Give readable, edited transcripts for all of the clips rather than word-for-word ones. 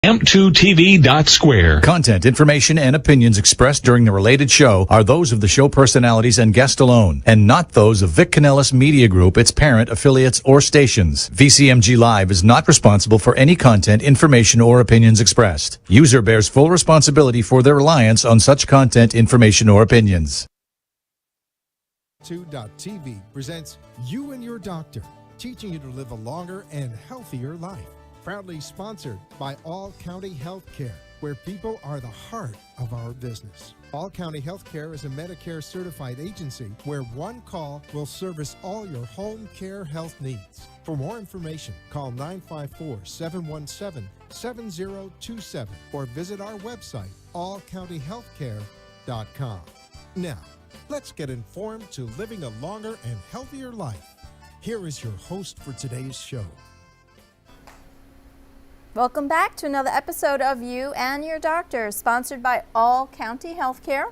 M2TV.square. Content, information, and opinions expressed during the related show are those of the show personalities and guest alone, and not those of Vic Canellis Media Group, its parent, affiliates, or stations. VCMG Live is not responsible for any content, information, or opinions expressed. User bears full responsibility for their reliance on such content, information, or opinions. M2.TV presents You and Your Doctor, teaching you to live a longer and healthier life. Proudly sponsored by All County Healthcare, where people are the heart of our business. All County Healthcare is a Medicare certified agency where one call will service all your home care health needs. For more information, call 954-717-7027 or visit our website, allcountyhealthcare.com. Now, let's get informed to living a longer and healthier life. Here is your host for today's show. Welcome back to another episode of You and Your Doctor, sponsored by All County Healthcare.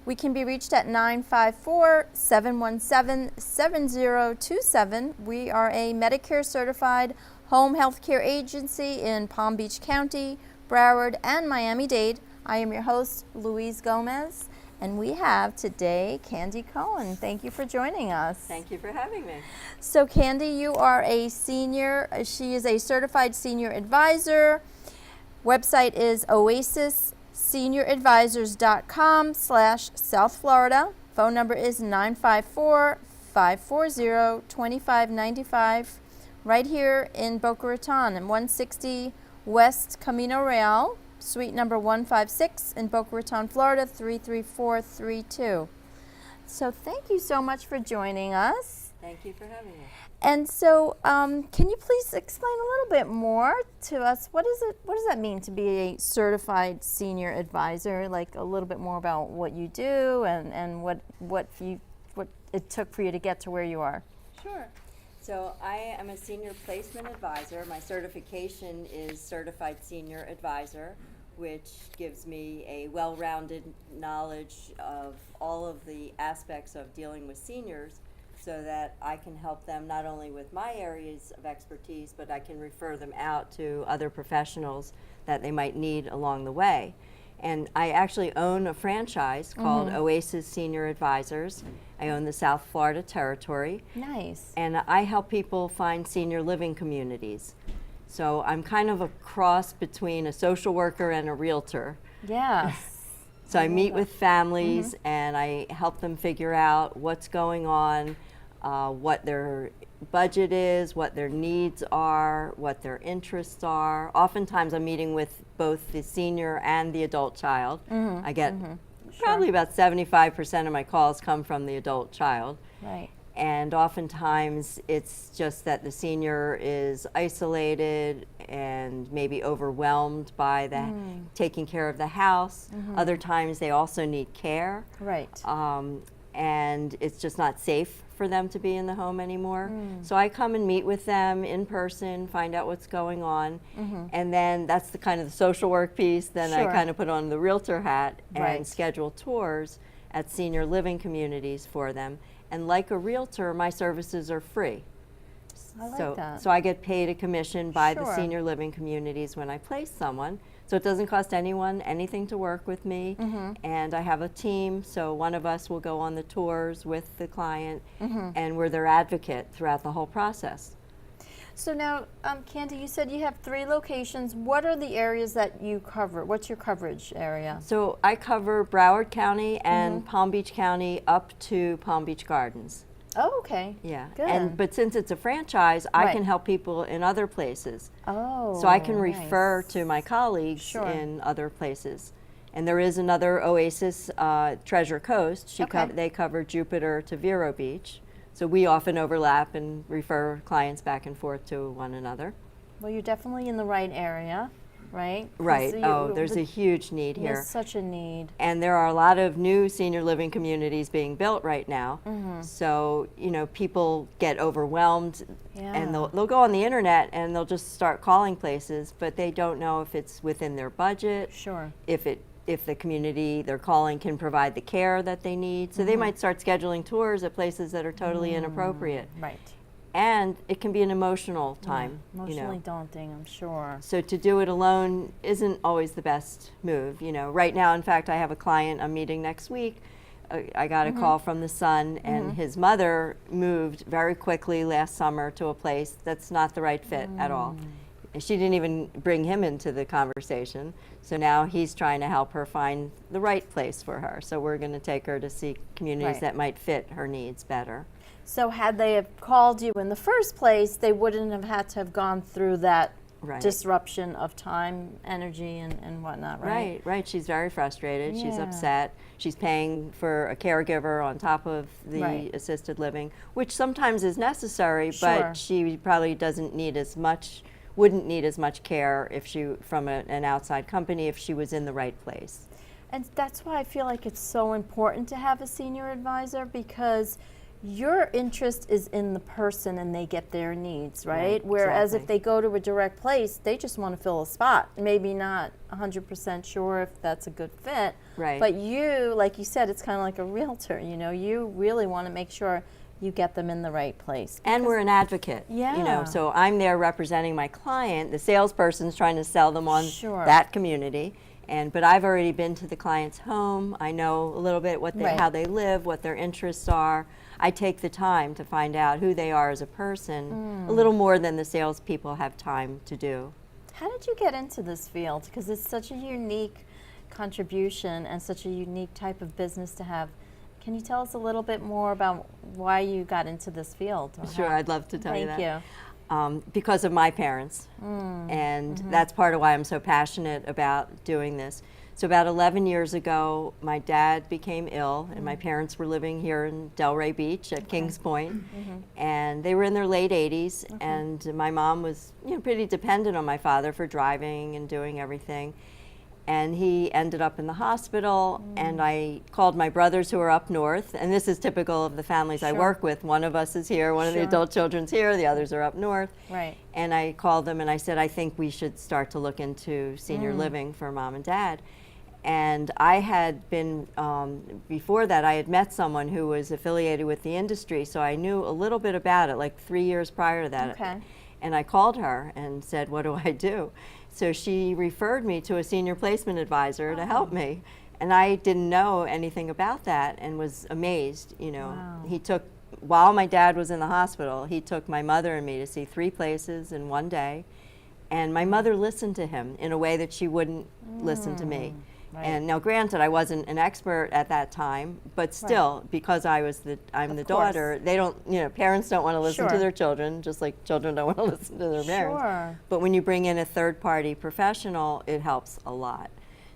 We can be reached at 954-717-7027. We are a Medicare certified home healthcare agency in Palm Beach County, Broward, and Miami-Dade. I am your host, Louise Gomez. And we have today Candy Cohn. Thank you for joining us. Thank you for having me. So Candy, you are a senior, she is a certified senior advisor. Website is oasisssenioradvisors.com/South Florida. Phone number is 954-540-2595. Right here in Boca Raton and 160 West Camino Real. Suite number 156 in Boca Raton, Florida, 33432. So thank you so much for joining us. Thank you for having me. And so can you please explain a little bit more to us? What does that mean to be a certified senior advisor? Like a little bit more about what you do and what it took for you to get to where you are. Sure. So I am a senior placement advisor. My certification is Certified Senior Advisor, which gives me a well-rounded knowledge of all of the aspects of dealing with seniors so that I can help them not only with my areas of expertise, but I can refer them out to other professionals that they might need along the way. And I actually own a franchise called Oasis Senior Advisors. I own the South Florida territory. Nice. And I help people find senior living communities. So I'm kind of a cross between a social worker and a realtor. Yes. So I meet with families and I help them figure out what's going on, what their budget is, what their needs are, what their interests are. Oftentimes I'm meeting with both the senior and the adult child. I get probably about 75% of my calls come from the adult child. Right. And oftentimes it's just that the senior is isolated and maybe overwhelmed by the taking care of the house. Other times they also need care. Right. And it's just not safe for them to be in the home anymore. So I come and meet with them in person, find out what's going on, and then that's the kind of the social work piece. Then I kind of put on the realtor hat and schedule tours at senior living communities for them. And like a realtor, my services are free. I like that. So I get paid a commission by the senior living communities when I place someone. So it doesn't cost anyone anything to work with me. And I have a team, so one of us will go on the tours with the client, and we're their advocate throughout the whole process. So now, Candy, you said you have 3 locations. What are the areas that you cover? What's your coverage area? So I cover Broward County and Palm Beach County up to Palm Beach Gardens. Oh, okay. Yeah. Good. But since it's a franchise, I can help people in other places. Oh, so I can refer to my colleagues in other places. And there is another Oasis, Treasure Coast. They cover Jupiter to Vero Beach. So we often overlap and refer clients back and forth to one another. Well, you're definitely in the right area, right? Right. There's a huge need here. There's such a need. And there are a lot of new senior living communities being built right now. So, you know, people get overwhelmed and they'll go on the internet and they'll just start calling places, but they don't know if it's within their budget. Sure. If the community they're calling can provide the care that they need. So they might start scheduling tours at places that are totally inappropriate. Right. and it can be an emotional time. Emotionally daunting, I'm sure. So to do it alone isn't always the best move. Right now, in fact, I have a client I'm meeting next week. I got a call from the son, and his mother moved very quickly last summer to a place that's not the right fit at all. And she didn't even bring him into the conversation. So now he's trying to help her find the right place for her. So we're going to take her to see communities that might fit her needs better. So had they have called you in the first place, they wouldn't have had to have gone through that disruption of time, energy, and whatnot, right? Right. She's very frustrated. She's upset. She's paying for a caregiver on top of the assisted living, which sometimes is necessary, but she probably wouldn't need as much care if she from an outside company if she was in the right place. And that's why I feel like it's so important to have a senior advisor, because your interest is in the person and they get their needs, right? Whereas if they go to a direct place, they just want to fill a spot. Maybe not 100% sure if that's a good fit. Right. But you, like you said, it's kind of like a realtor, you really want to make sure you get them in the right place. And we're an advocate. So I'm there representing my client. The salesperson's trying to sell them on that community. But I've already been to the client's home. I know a little bit how they live, what their interests are. I take the time to find out who they are as a person, a little more than the salespeople have time to do. How did you get into this field? Because it's such a unique contribution and such a unique type of business to have. Can you tell us a little bit more about why you got into this field? Sure, I'd love to tell you that. Thank you. Because of my parents, and that's part of why I'm so passionate about doing this. So about 11 years ago, my dad became ill, and my parents were living here in Delray Beach at Kings Point, and they were in their late 80s, and my mom was pretty dependent on my father for driving and doing everything. And he ended up in the hospital, and I called my brothers who are up north, and this is typical of the families I work with. One of us is here, one of the adult children's here, the others are up north. Right. And I called them and I said, I think we should start to look into senior living for mom and dad. And I had been, before that, I had met someone who was affiliated with the industry, so I knew a little bit about it, like 3 years prior to that. Okay. And I called her and said, what do I do? So she referred me to a senior placement advisor to help me. And I didn't know anything about that and was amazed. He took, while my dad was in the hospital, he took my mother and me to see 3 places in one day. And my mother listened to him in a way that she wouldn't listen to me. Right. And now, granted, I wasn't an expert at that time, but still, because I'm the daughter, they don't, parents don't want to listen to their children, just like children don't want to listen to their parents. But when you bring in a third-party professional, it helps a lot.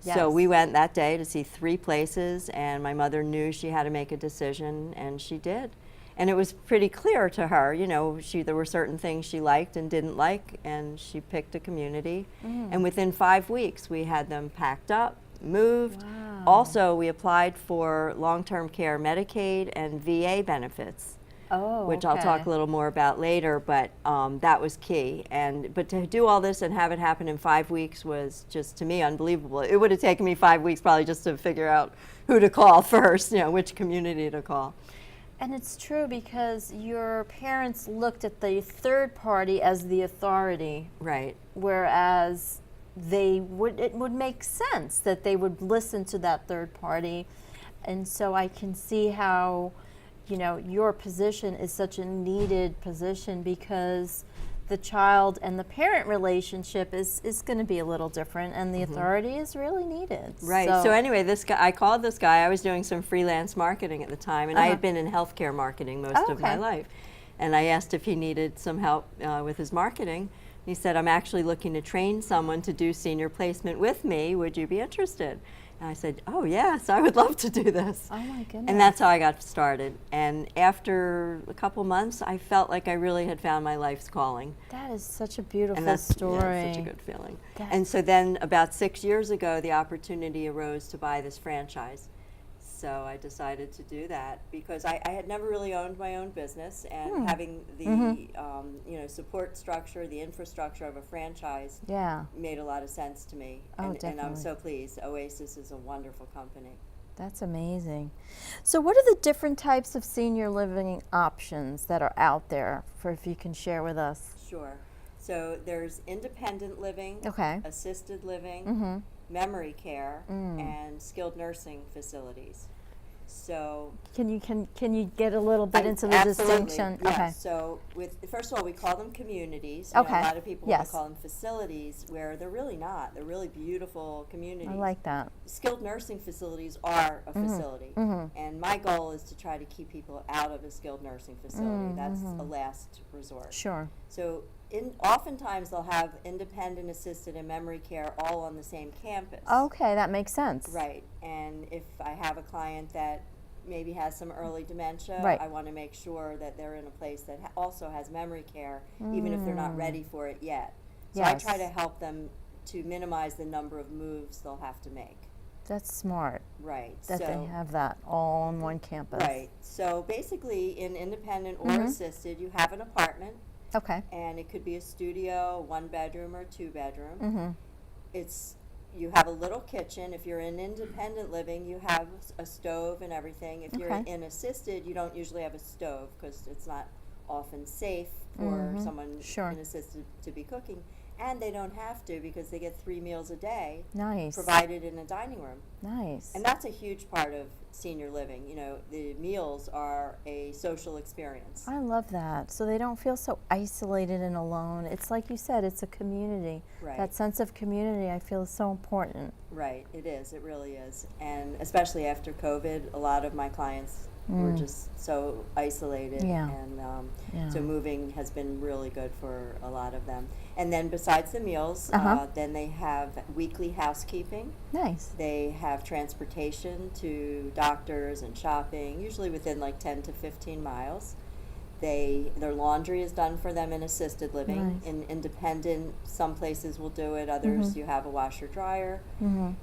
Yes. So we went that day to see 3 places, and my mother knew she had to make a decision, and she did. And it was pretty clear to her, there were certain things she liked and didn't like, and she picked a community. And within 5 weeks, we had them packed up, moved. Wow. Also, we applied for long-term care Medicaid and VA benefits, which I'll talk a little more about later, but that was key. But to do all this and have it happen in 5 weeks was just, to me, unbelievable. It would have taken me 5 weeks probably just to figure out who to call first, which community to call. And it's true, because your parents looked at the third party as the authority. Right. Whereas it would make sense that they would listen to that third party. And so I can see how, your position is such a needed position, because the child and the parent relationship is going to be a little different, and the authority is really needed. Right. So anyway, I called this guy. I was doing some freelance marketing at the time, and I had been in healthcare marketing most of my life. And I asked if he needed some help with his marketing. He said, I'm actually looking to train someone to do senior placement with me. Would you be interested? And I said, oh, yes, I would love to do this. Oh, my goodness. And that's how I got started. And after a couple months, I felt like I really had found my life's calling. That is such a beautiful story. Yeah, it's such a good feeling. And so then about 6 years ago, the opportunity arose to buy this franchise. So I decided to do that because I had never really owned my own business, and having the support structure, the infrastructure of a franchise made a lot of sense to me. And I'm so pleased. Oasis is a wonderful company. That's amazing. So what are the different types of senior living options that are out there, for if you can share with us? Sure. So there's independent living, Okay. assisted living, memory care, and skilled nursing facilities. So Can you get a little bit into the absolutely, distinction? yes. Okay. So first of all, we call them communities. You know, Okay. a lot of people Yes. want to call them facilities, where they're really not. They're really beautiful communities. I like that. Skilled nursing facilities are a facility, and my goal is to try to keep people out of a skilled nursing facility. That's a last resort. Sure. So oftentimes they'll have independent, assisted, and memory care all on the same campus. Okay, that makes sense. Right, and if I have a client that maybe has some early dementia, Right. I want to make sure that they're in a place that also has memory care, even if they're not ready for it yet. So I try to Yes. help them to minimize the number of moves they'll have to make. That's smart Right. that they have that all on one campus. Right. So basically, in independent or assisted, you have an apartment, Okay. and it could be a studio, 1 bedroom or 2 bedroom. You have a little kitchen. If you're in independent living, you have a stove and everything. If you're Okay. in assisted, you don't usually have a stove because it's not often safe for someone Sure. in assisted to be cooking. And they don't have to because they get 3 meals a day Nice. provided in a dining room. Nice. And that's a huge part of senior living. You know, the meals are a social experience. I love that. So they don't feel so isolated and alone. It's like you said, it's a community. Right. That sense of community, I feel, is so important. Right, it is. It really is. And especially after COVID, a lot of my clients were just so isolated. Yeah. And Yeah. so moving has been really good for a lot of them. And then besides the meals, then they have weekly housekeeping. Nice. They have transportation to doctors and shopping, usually within like 10 to 15 miles. Their laundry is done for them in assisted living. Nice. In independent, some places will do it, others you have a washer dryer.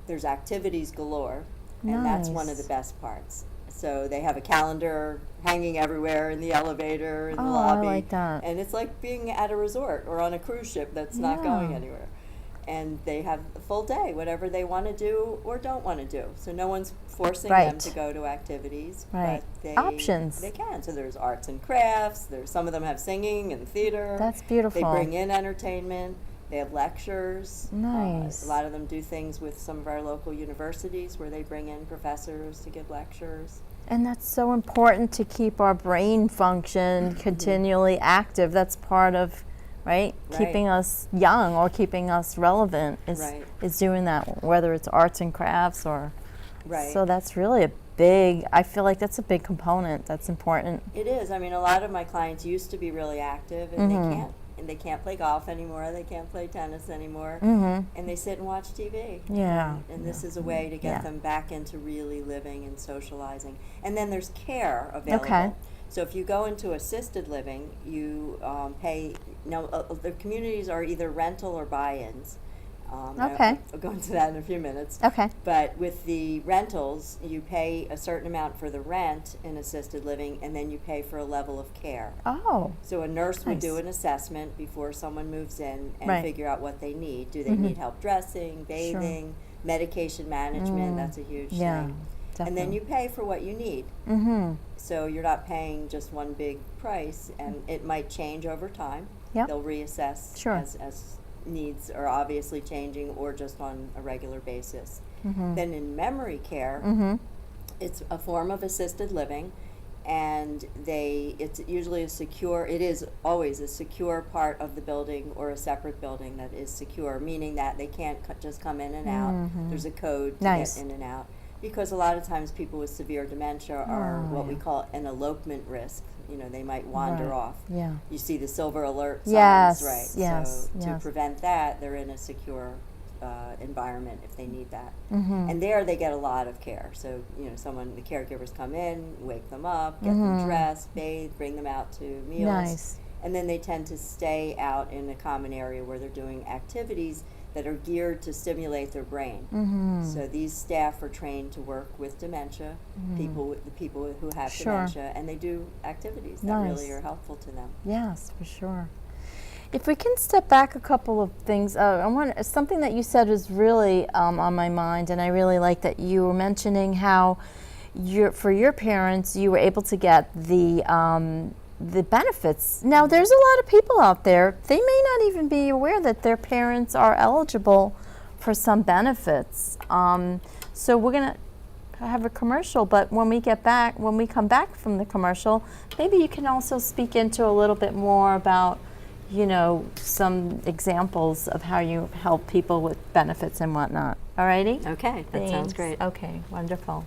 There's activities galore, and that's one of the Nice. best parts. So they have a calendar hanging everywhere in the elevator, in the Oh, I lobby. like that. And it's like being at a resort or on a cruise ship that's not going Yeah. anywhere. And they have a full day, whatever they want to do or don't want to do. So no one's forcing them Right. to go to activities. Right. But they, Options. They can. So there's arts and crafts. Some of them have singing and theater. That's beautiful. They bring in entertainment. They have lectures. Nice. A lot of them do things with some of our local universities where they bring in professors to give lectures. And that's so important to keep our brain function continually active. That's part of, right? Keeping us young or keeping us relevant is doing that, whether it's arts and crafts or. Right. So that's really a big, I feel like that's a big component that's important. It is. I mean, a lot of my clients used to be really active, and they can't play golf anymore. They can't play tennis anymore, and they sit and watch TV. Yeah. And this is a way to get them back into really living and socializing. And then there's care available. Okay. So if you go into assisted living, you pay. The communities are either rental or buy-ins. Okay. I'll go into that in a few minutes. Okay. But with the rentals, you pay a certain amount for the rent in assisted living, and then you pay for a level of care. Oh. So a nurse would Nice. do an assessment before someone moves in and Right. figure out what they need. Do they need help dressing, bathing, medication management? That's a huge Yeah. thing. Definitely. And then you pay for what you need. Mm-hmm. So you're not paying just one big price, and it might change over time. Yep. They'll reassess Sure. as needs are obviously changing or just on a regular basis. Mm-hmm. Then in memory care, it's a form of assisted living, and it's usually it is always a secure part of the building or a separate building that is secure, meaning that they can't just come in and out. There's a code to Nice. get in and out. Because a lot of times people with severe dementia are what we call an elopement risk. You know, they might wander Right. off. Yeah. You see the silver alert signs, Yes, right? yes, So to yes. prevent that, they're in a secure environment if they need that. Mm-hmm. And there they get a lot of care. So, the caregivers come in, wake them up, get them dressed, bathe, bring them out to meals. Nice. And then they tend to stay out in a common area where they're doing activities that are geared to stimulate their brain. So these staff are trained to work with dementia, the people who have Sure. dementia, and they do activities that Nice. really are helpful to them. Yes, for sure. If we can step back a couple of things, I want something that you said was really on my mind, and I really like that you were mentioning how for your parents you were able to get the benefits. Now, there's a lot of people out there, they may not even be aware that their parents are eligible for some benefits. So we're going to have a commercial, but when we come back from the commercial, maybe you can also speak into a little bit more about, you know, some examples of how you help people with benefits and whatnot. All righty? Okay, that sounds Thanks. great. Okay, wonderful.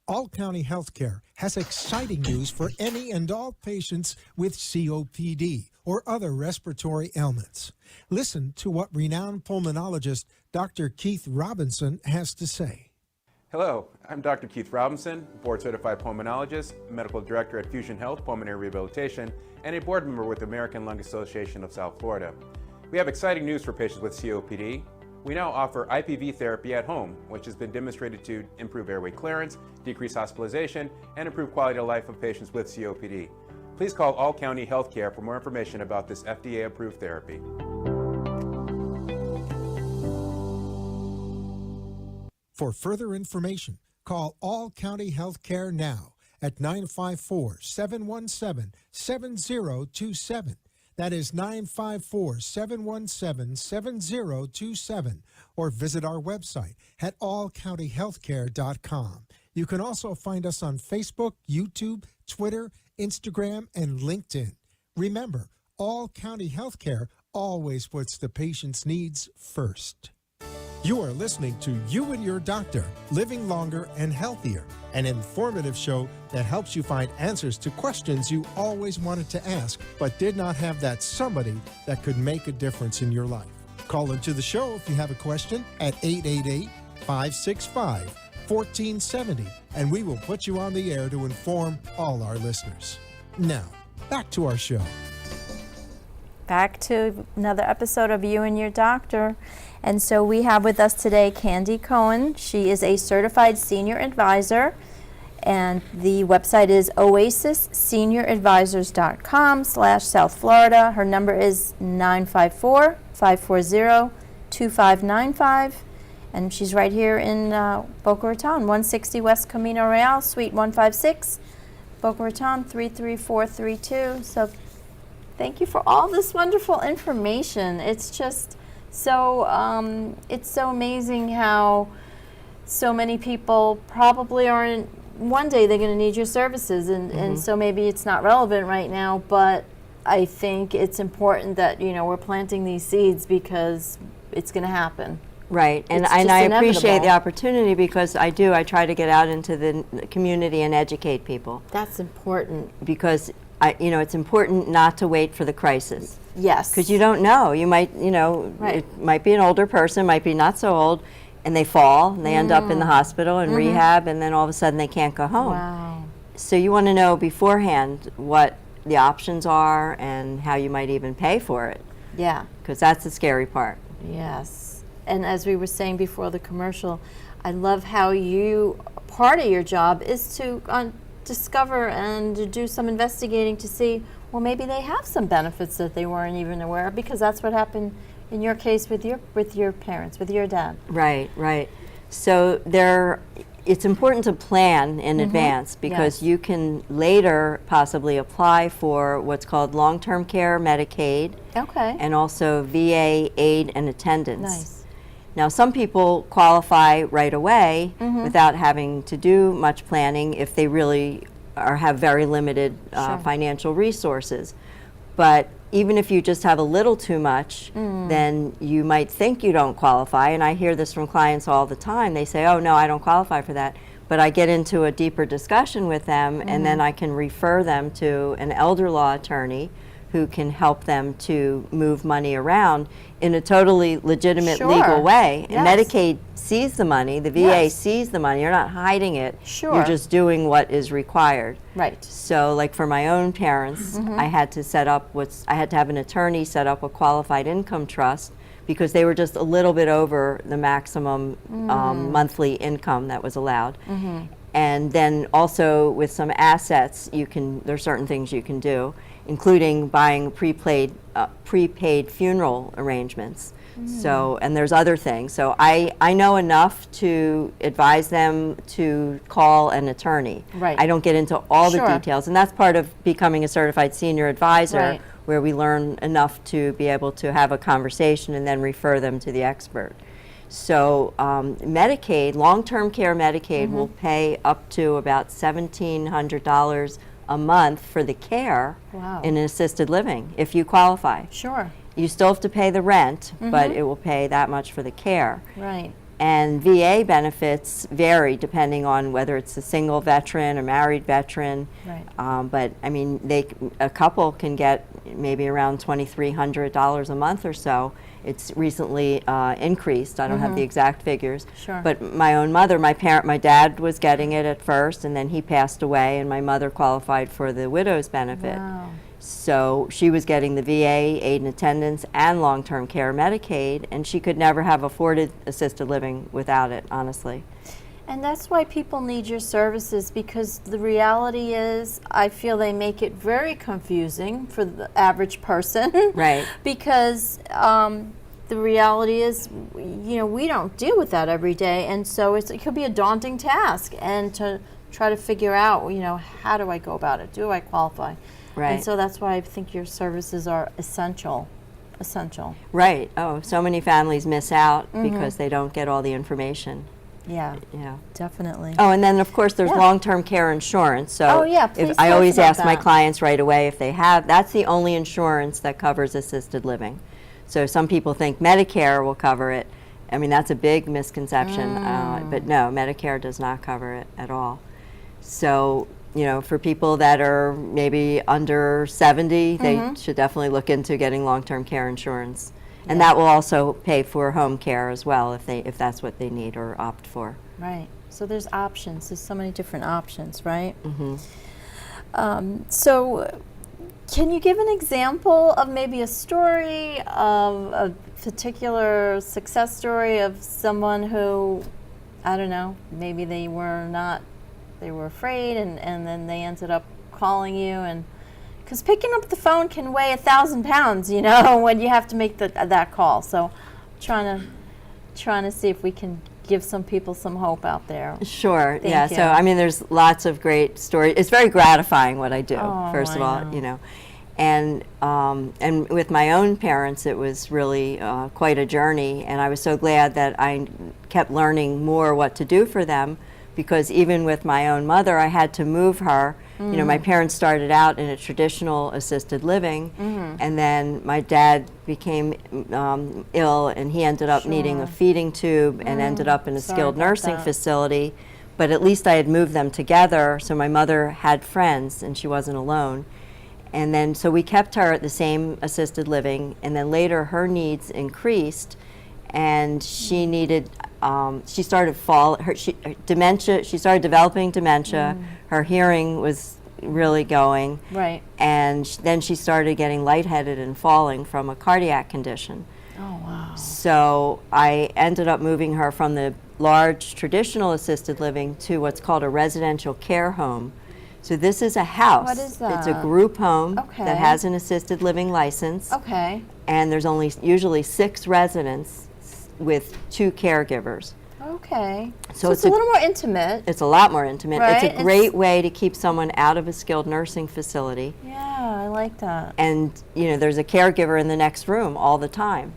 All County Healthcare has exciting news for any and all patients with COPD or other respiratory ailments. Listen to what renowned pulmonologist Dr. Keith Robinson has to say. Hello, I'm Dr. Keith Robinson, board-certified pulmonologist, medical director at Fusion Health Pulmonary Rehabilitation, and a board member with the American Lung Association of South Florida. We have exciting news for patients with COPD. We now offer IPV therapy at home, which has been demonstrated to improve airway clearance, decrease hospitalization, and improve quality of life of patients with COPD. Please call All County Healthcare for more information about this FDA-approved therapy. For further information, call All County Healthcare now at 954-717-7027. That is 954-717-7027, or visit our website at allcountyhealthcare.com. You can also find us on Facebook, YouTube, Twitter, Instagram, and LinkedIn. Remember, All County Healthcare always puts the patient's needs first. You are listening to You and Your Doctor, Living Longer and Healthier, an informative show that helps you find answers to questions you always wanted to ask, but did not have that somebody that could make a difference in your life. Call into the show if you have a question at 888-565-1470, and we will put you on the air to inform all our listeners. Now, back to our show. Back to another episode of You and Your Doctor. And so we have with us today Candy Cohn. She is a certified senior advisor, and the website is oasisssenioradvisors.com/South Florida. Her number is 954-540-2595, and she's right here in Boca Raton, 160 West Camino Real, Suite 156, Boca Raton 33432. So thank you for all this wonderful information. It's just it's so amazing how so many people probably aren't, one day they're going to need your services, and so maybe it's not relevant right now, but I think it's important that, you know, we're planting these seeds because it's going to happen. Right, and I appreciate the opportunity because I try to get out into the community and educate people. That's important. Because it's important not to wait for the crisis. Yes. Because you don't know. You might, Right. It might be an older person, might be not so old, and they fall, and they end up in the hospital and rehab, and then all of a sudden they can't go home. Wow. So you want to know beforehand what the options are and how you might even pay for it. Yeah. Because that's the scary part. Yes. And as we were saying before the commercial, I love how part of your job is to discover and to do some investigating to see, well, maybe they have some benefits that they weren't even aware of, because that's what happened in your case with your parents, with your dad. Right, right. So it's important to plan in advance, because you can later possibly apply for what's called long-term care Medicaid. Okay. And also VA aid and attendance. Nice. Now, some people qualify right away without having to do much planning if they really have very limited financial resources. But even if you just have a little too much, then you might think you don't qualify. And I hear this from clients all the time. They say, oh, no, I don't qualify for that. But I get into a deeper discussion with them, and then I can refer them to an elder law attorney who can help them to move money around in a totally legitimate legal way. Yes. And Medicaid sees the money, the VA Yes. sees the money, you're not hiding it. Sure. You're just doing what is required. Right. So like for my own parents, I had to set up I had to have an attorney set up a qualified income trust because they were just a little bit over the maximum monthly income that was allowed. And then also with some assets, there's certain things you can do, including buying prepaid funeral arrangements. So, and there's other things. So I know enough to advise them to call an attorney. Right. I don't get into all the Sure. details, and that's part of becoming a certified senior advisor, Right. where we learn enough to be able to have a conversation and then refer them to the expert. So Medicaid, long-term care Medicaid will pay up to about $1,700 a month for the care Wow. in an assisted living if you qualify. Sure. You still have to pay the rent, but it will pay that much for the care. Right. And VA benefits vary depending on whether it's a single veteran or married veteran. Right. But I mean, a couple can get maybe around $2,300 a month or so. It's recently increased. I don't have the exact figures. Sure. But my own mother, my dad was getting it at first, and then he passed away, and my mother qualified for the widow's benefit. Wow. So she was getting the VA, aid and attendance, and long-term care Medicaid, and she could never have afforded assisted living without it, honestly. And that's why people need your services, because the reality is, I feel they make it very confusing for the average person. Right. Because the reality is, we don't deal with that every day, and so it could be a daunting task, and to try to figure out, how do I go about it? Do I qualify? Right. And so that's why I think your services are essential. Right. Oh, so many families miss out because they don't get all the information. Yeah, Yeah. definitely. Oh, and then of course there's Yeah. long-term care insurance. So Oh, yeah, please I tell us always about ask my that. clients right away if they have. That's the only insurance that covers assisted living. So some people think Medicare will cover it. I mean, that's a big misconception, but no, Medicare does not cover it at all. So, for people that are maybe under 70, they should definitely look into getting long-term care insurance. And that will also pay for home care as well if that's what they need or opt for. Right. So there's options. There's so many different options, right? So can you give an example of maybe a story of a particular success story of someone who, I don't know, maybe they were afraid and then they ended up calling you, and because picking up the phone can weigh 1,000 pounds, when you have to make that call. So trying to see if we can give some people some hope out there. Sure. Thank yeah. you. So I mean, there's lots of great stories. It's very gratifying what I do. Oh, first of I all, know. and with my own parents, it was really quite a journey. And I was so glad that I kept learning more what to do for them, because even with my own mother, I had to move her. My parents started out in a traditional assisted living, and then my dad became ill, and he ended up needing a feeding tube and ended up in a Sorry skilled about nursing that. facility. But at least I had moved them together, so my mother had friends and she wasn't alone. And then, so we kept her at the same assisted living, and then later her needs increased, and she needed, she started dementia, she started developing dementia, her hearing was really going, Right. and then she started getting lightheaded and falling from a cardiac condition. Oh, wow. So I ended up moving her from the large traditional assisted living to what's called a residential care home. So this is a house. What is It's a that? group home Okay. that has an assisted living license. Okay. And there's only usually 6 residents with 2 caregivers. Okay. So So it's it's a a- little more intimate. It's a lot more intimate. Right, It's a great way to keep someone out of a skilled nursing facility. Yeah, I like that. And there's a caregiver in the next room all the time.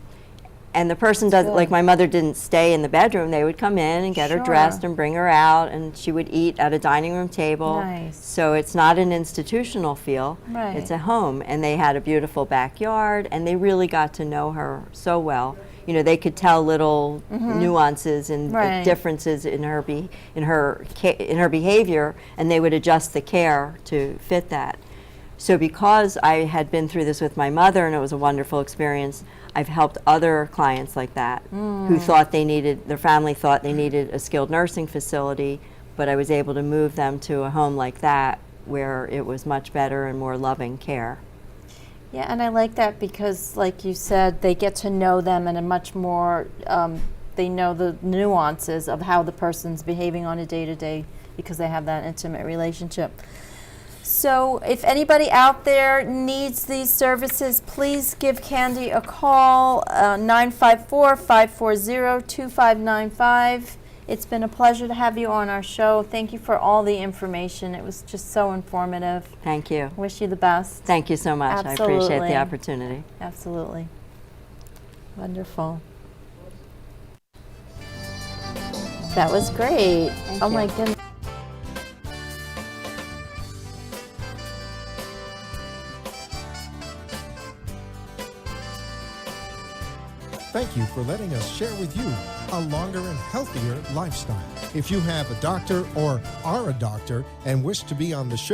And the person That's does, good. like my mother didn't stay in the bedroom. They would come in and get her Sure. dressed and bring her out, and she would eat at a dining room table. Nice. So it's not an institutional feel. Right. It's a home. And they had a beautiful backyard, and they really got to know her so well. They could tell little nuances and Right. differences in her behavior, and they would adjust the care to fit that. So because I had been through this with my mother and it was a wonderful experience, I've helped other clients like that who thought their family thought they needed a skilled nursing facility, but I was able to move them to a home like that where it was much better and more loving care. Yeah, and I like that because, like you said, they get to know them in a much more, they know the nuances of how the person's behaving on a day-to-day because they have that intimate relationship. So if anybody out there needs these services, please give Candy a call, 954-540-2595. It's been a pleasure to have you on our show. Thank you for all the information. It was just so informative. Thank you. Wish you the best. Thank you so much. Absolutely. I appreciate the opportunity. Absolutely. Wonderful. That was great. Thank Oh you. my goodness. Thank you for letting us share with you a longer and healthier lifestyle. If you have a doctor or are a doctor and wish to be on the show,